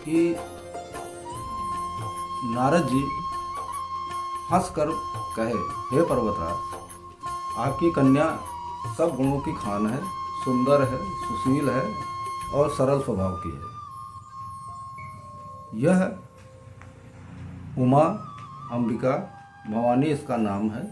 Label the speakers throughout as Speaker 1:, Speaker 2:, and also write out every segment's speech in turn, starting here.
Speaker 1: कि नारद जी हंसकर कहे, हे पर्वतराज, आपकी कन्या सब गुणों की खान है, सुंदर है, सुशील है और सरल स्वभाव की है। यह उमा, अंबिका, भवानी इसका नाम है।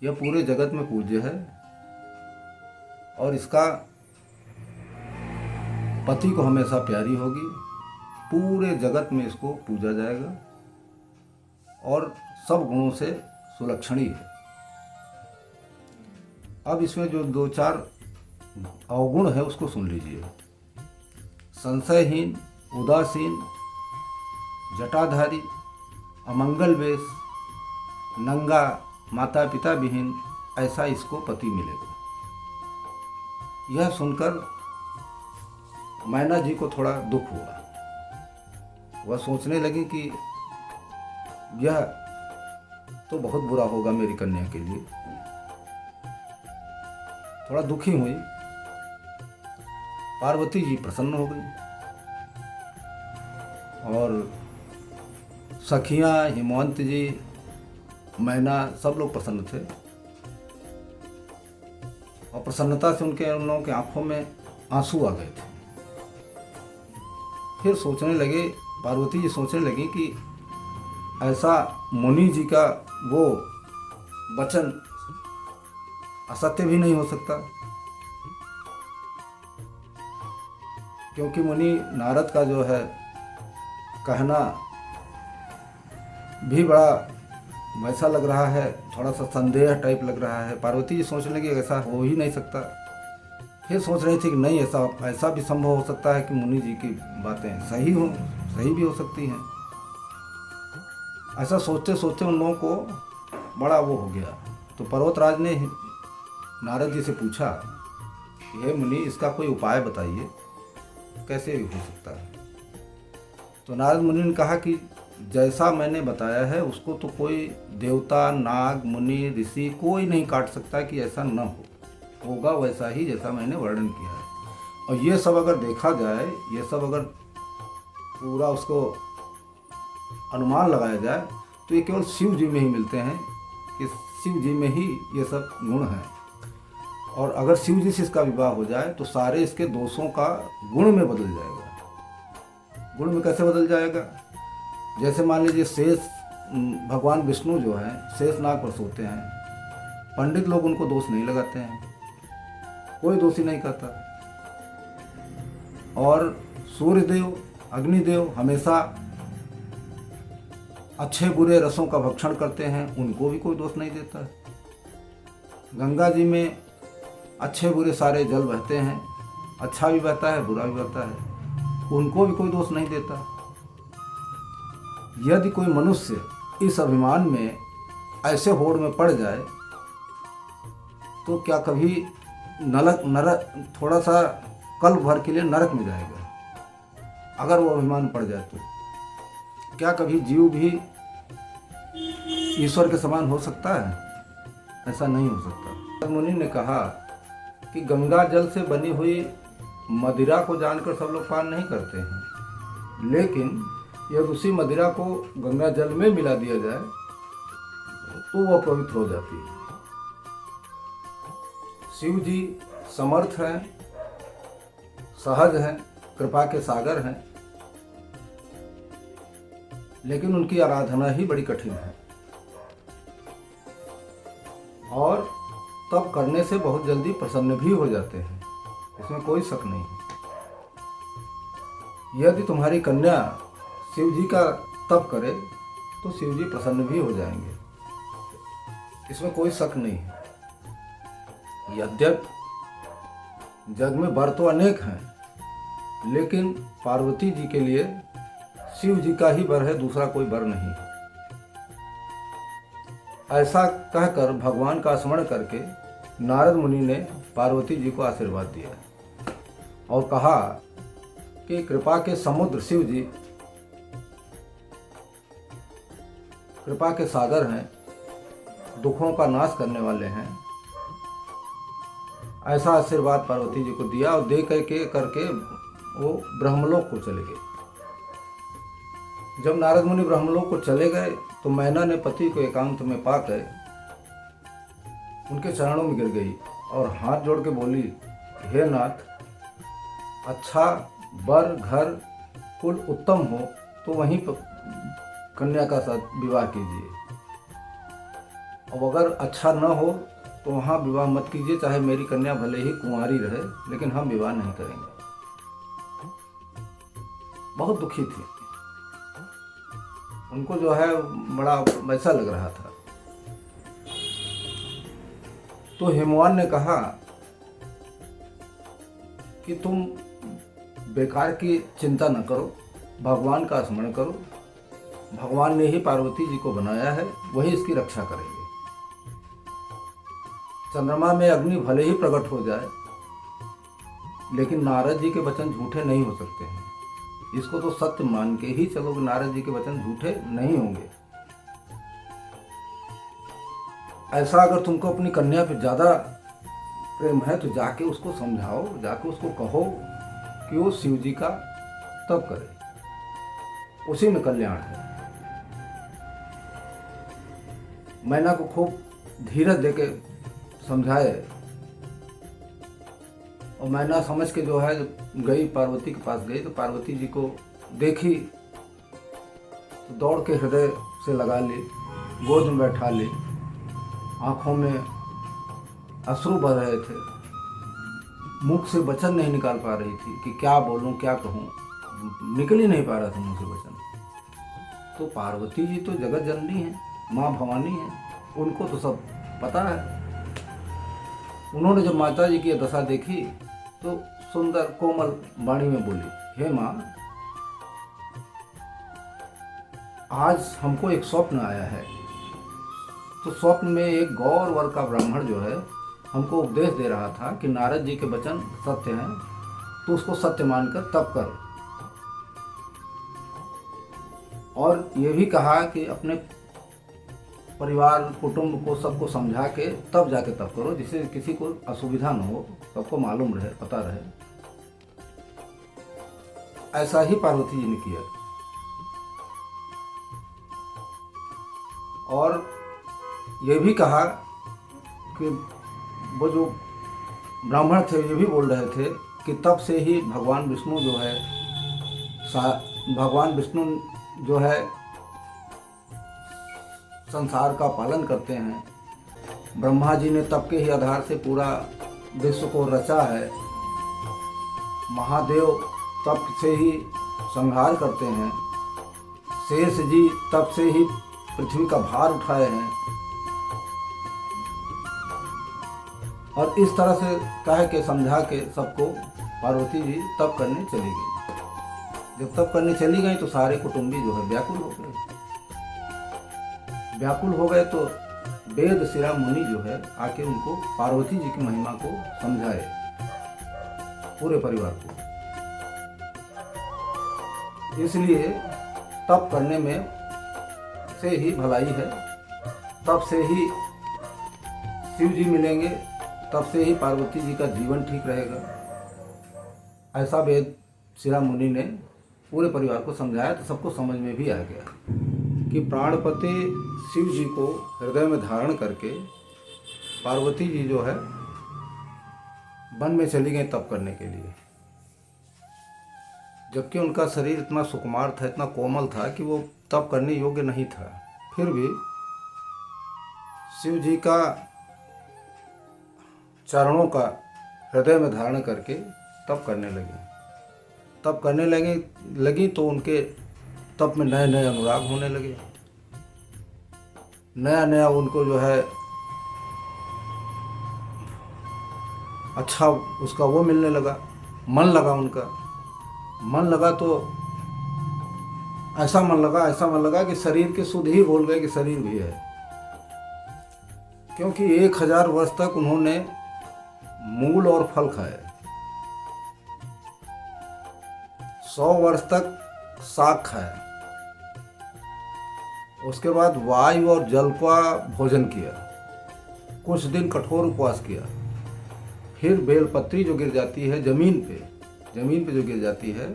Speaker 1: यह पूरे जगत में पूज्य है और इसका पति को हमेशा प्यारी होगी। पूरे जगत में इसको पूजा जाएगा और सब गुणों से सुलक्षणी है। अब इसमें जो दो चार अवगुण है उसको सुन लीजिए। संशयहीन, उदासीन, जटाधारी, अमंगल वेश, नंगा, माता पिता विहीन, ऐसा इसको पति मिलेगा। यह सुनकर मैना जी को थोड़ा दुख हुआ। वह सोचने लगी कि यह तो बहुत बुरा होगा मेरी कन्या के लिए। थोड़ा दुखी हुई। पार्वती जी प्रसन्न हो गई और सखियां, हिमवंत जी, मैना सब लोग प्रसन्न थे और प्रसन्नता से उन लोगों की आंखों में आंसू आ गए थे। फिर सोचने लगे, पार्वती जी सोचने लगी कि ऐसा मुनि जी का वो वचन असत्य भी नहीं हो सकता, क्योंकि मुनि नारद का जो है कहना भी बड़ा वैसा लग रहा है, थोड़ा सा संदेह टाइप लग रहा है। पार्वती जी सोचने लगी ऐसा हो ही नहीं सकता। फिर सोच रही थी कि नहीं, ऐसा भी संभव हो सकता है कि मुनि जी की बातें सही भी हो सकती हैं। ऐसा सोचते सोचते उन लोगों को बड़ा वो हो गया। तो पर्वतराज ने नारद जी से पूछा, हे मुनि, इसका कोई उपाय बताइए, कैसे हो सकता है। तो नारद मुनि ने कहा कि जैसा मैंने बताया है उसको तो कोई देवता, नाग, मुनि, ऋषि कोई नहीं काट सकता कि ऐसा न हो। होगा वैसा ही जैसा मैंने वर्णन किया है। और ये सब अगर देखा जाए, ये सब अगर पूरा उसको अनुमान लगाया जाए तो ये केवल शिव जी में ही मिलते हैं कि शिव जी में ही ये सब गुण हैं। और अगर शिव जी से इसका विवाह हो जाए तो सारे इसके दोषों का गुण में बदल जाएगा। गुण में कैसे बदल जाएगा? जैसे मान लीजिए शेष भगवान विष्णु जो हैं शेष नाग पर सोते हैं, पंडित लोग उनको दोष नहीं लगाते हैं, कोई दोषी नहीं कहता। और सूर्यदेव, अग्निदेव हमेशा अच्छे बुरे रसों का भक्षण करते हैं, उनको भी कोई दोष नहीं देता है। गंगा जी में अच्छे बुरे सारे जल बहते हैं, अच्छा भी बहता है, बुरा भी बहता है, उनको भी कोई दोष नहीं देता। यदि कोई मनुष्य इस अभिमान में ऐसे होड़ में पड़ जाए तो क्या कभी नरक थोड़ा सा कल भर के लिए नरक में जाएगा? अगर वो अभिमान पड़ जाए तो क्या कभी जीव भी ईश्वर के समान हो सकता है? ऐसा नहीं हो सकता। मुनि ने कहा कि गंगा जल से बनी हुई मदिरा को जानकर सब लोग पान नहीं करते हैं, लेकिन यदि उसी मदिरा को गंगा जल में मिला दिया जाए तो वह पवित्र हो जाती है। शिव जी समर्थ हैं, सहज हैं, कृपा के सागर हैं, लेकिन उनकी आराधना ही बड़ी कठिन है और तब करने से बहुत जल्दी प्रसन्न भी हो जाते हैं, इसमें कोई शक नहीं है। यदि तुम्हारी कन्या शिव जी का तप करे तो शिव जी प्रसन्न भी हो जाएंगे, इसमें कोई शक नहीं है। यद्यप जग में वर तो अनेक हैं, लेकिन पार्वती जी के लिए शिव जी का ही वर है, दूसरा कोई वर नहीं। ऐसा कहकर भगवान का स्मरण करके नारद मुनि ने पार्वती जी को आशीर्वाद दिया और कहा कि कृपा के समुद्र शिव जी कृपा के सागर हैं, दुखों का नाश करने वाले हैं। ऐसा आशीर्वाद पार्वती जी को दिया और दे करके वो ब्रह्मलोक को चले गए। जब नारद मुनि ब्रह्मलोक को चले गए तो मैना ने पति को एकांत में पाकर उनके चरणों में गिर गई और हाथ जोड़ के बोली, हे नाथ, अच्छा वर घर कुल उत्तम हो तो वहीं पर कन्या का साथ विवाह कीजिए, अब अगर अच्छा न हो तो वहाँ विवाह मत कीजिए, चाहे मेरी कन्या भले ही कुंवारी रहे लेकिन हम विवाह नहीं करेंगे। बहुत दुखी थी, उनको जो है बड़ा वैसा लग रहा था। तो हिमवान ने कहा कि तुम बेकार की चिंता न करो, भगवान का स्मरण करो, भगवान ने ही पार्वती जी को बनाया है, वही इसकी रक्षा करेंगे। चंद्रमा में अग्नि भले ही प्रकट हो जाए लेकिन नारद जी के वचन झूठे नहीं हो सकते हैं, इसको तो सत्य मान के ही चलो कि नारद जी के वचन झूठे नहीं होंगे। ऐसा अगर तुमको अपनी कन्या पे ज़्यादा प्रेम है तो जाके उसको समझाओ, जाके उसको कहो कि वो शिव जी का तप करे, उसी में कल्याण है। मैना को खूब धीरज देके समझाए और मैना समझ के जो है गई, पार्वती के पास गई तो पार्वती जी को देखी तो दौड़ के हृदय से लगा ली, गोद में बैठा ली, आंखों में अश्रु बह रहे थे, मुख से वचन नहीं निकाल पा रही थी कि क्या बोलूं क्या कहूं, निकल ही नहीं पा रहा था मुंह से वचन। तो पार्वती जी तो जगत जननी है, माँ भवानी है, उनको तो सब पता है। उन्होंने जब माता जी की दशा देखी तो सुंदर कोमल वाणी में बोली, हे माँ, आज हमको एक स्वप्न आया है। तो स्वप्न में एक गौर वर का ब्राह्मण जो है हमको उपदेश दे रहा था कि नारद जी के वचन सत्य हैं, तो उसको सत्य मानकर तप कर, और ये भी कहा कि अपने परिवार कुटुंब को सबको समझा के तब जाके तप करो, जिससे किसी को असुविधा न हो, सबको मालूम रहे, पता रहे। ऐसा ही पार्वती जी ने किया और ये भी कहा कि वो जो ब्राह्मण थे ये भी बोल रहे थे कि तब से ही भगवान विष्णु जो है संसार का पालन करते हैं। ब्रह्मा जी ने तप के ही आधार से पूरा विश्व को रचा है, महादेव तप से ही संहार करते हैं, शेष जी तप से ही पृथ्वी का भार उठाए हैं। और इस तरह से कह के समझा के सबको पार्वती जी तप करने चली गई। जब तप करने चली गई तो सारे कुटुंबी जो है व्याकुल हो गए। व्याकुल हो गए तो वेद शिरा मुनि जो है आके उनको पार्वती जी की महिमा को समझाए, पूरे परिवार को। इसलिए तप करने में से ही भलाई है, तप से ही शिव जी मिलेंगे, तब से ही पार्वती जी का जीवन ठीक रहेगा। ऐसा वेद शिरा मुनि ने पूरे परिवार को समझाया तो सबको समझ में भी आ गया कि प्राणपति शिव जी को हृदय में धारण करके पार्वती जी जो है वन में चली गई तप करने के लिए। जबकि उनका शरीर इतना सुकुमार था, इतना कोमल था कि वो तप करने योग्य नहीं था, फिर भी शिव जी का चरणों का हृदय में धारण करके तप करने लगी। तप करने लगी तो उनके तप में नए नए अनुराग होने लगे, नया नया उनको जो है अच्छा उसका वो मिलने लगा, मन लगा उनका। मन लगा तो ऐसा मन लगा कि शरीर के सुध ही भूल गए कि शरीर भी है। क्योंकि 1000 वर्ष तक उन्होंने मूल और फल खाए, 100 वर्ष तक साग खाया, उसके बाद वायु और जल का भोजन किया, कुछ दिन कठोर उपवास किया, फिर बेलपत्री जो गिर जाती है जमीन पे जो गिर जाती है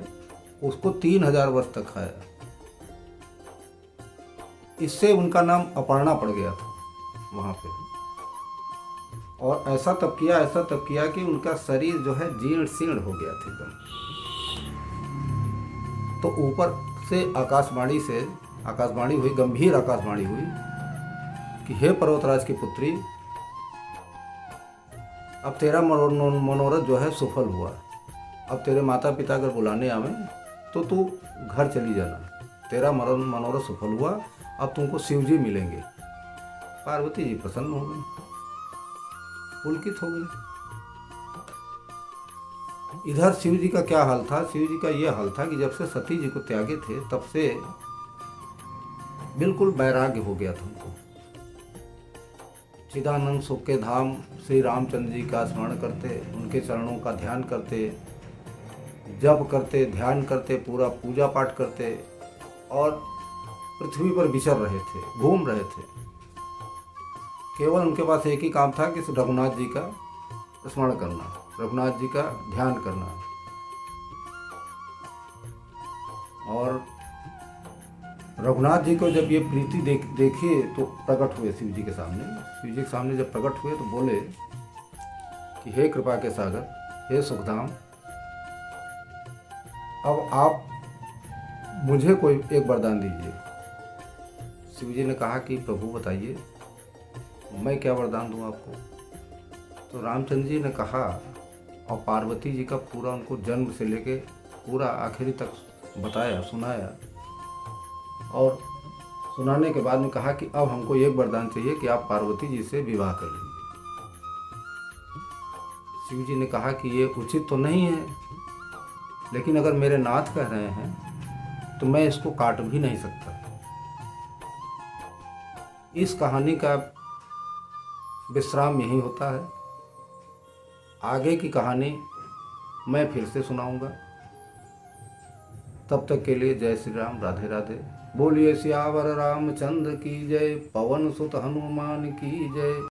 Speaker 1: उसको 3000 वर्ष तक खाया। इससे उनका नाम अपर्णा पड़ गया था वहाँ पे। और ऐसा तब किया कि उनका शरीर जो है जीर्ण शीर्ण हो गया था एकदम। तो ऊपर से आकाशवाणी हुई, गंभीर आकाशवाणी हुई कि हे पर्वतराज की पुत्री, अब तेरा मनोरथ जो है सफल हुआ। अब तेरे माता पिता अगर बुलाने आवे तो तू घर चली जाना। तेरा मनोरथ सफल हुआ, अब तुमको शिव जी मिलेंगे। पार्वती जी प्रसन्न हो गई, पुलकित हो गई। इधर शिव जी का क्या हाल था? शिव जी का ये हाल था कि जब से सती जी को त्यागे थे तब से बिल्कुल वैराग्य हो गया था उनको। चिदानंद सुख के धाम श्री रामचंद्र जी का स्मरण करते, उनके चरणों का ध्यान करते, जप करते, ध्यान करते, पूरा पूजा पाठ करते और पृथ्वी पर विचर रहे थे, घूम रहे थे। केवल उनके पास एक ही काम था कि रघुनाथ जी का स्मरण करना, रघुनाथ जी का ध्यान करना। और रघुनाथ जी को जब ये प्रीति देखिए तो प्रकट हुए शिव जी के सामने। शिव जी के सामने जब प्रकट हुए तो बोले कि हे कृपा के सागर, हे सुखधाम, अब आप मुझे कोई एक वरदान दीजिए। शिव जी ने कहा कि प्रभु बताइए, मैं क्या वरदान दूं आपको? तो रामचंद्र जी ने कहा, और पार्वती जी का पूरा उनको जन्म से लेके पूरा आखिरी तक बताया, सुनाया। और सुनाने के बाद में कहा कि अब हमको एक वरदान चाहिए कि आप पार्वती जी से विवाह कर लीजिए। शिव जी ने कहा कि ये उचित तो नहीं है, लेकिन अगर मेरे नाथ कह रहे हैं तो मैं इसको काट भी नहीं सकता। इस कहानी का विश्राम यही होता है। आगे की कहानी मैं फिर से सुनाऊंगा। तब तक के लिए जय श्री राम, राधे राधे। बोलिए सियावर रामचंद्र की जय, पवन सुत हनुमान की जय।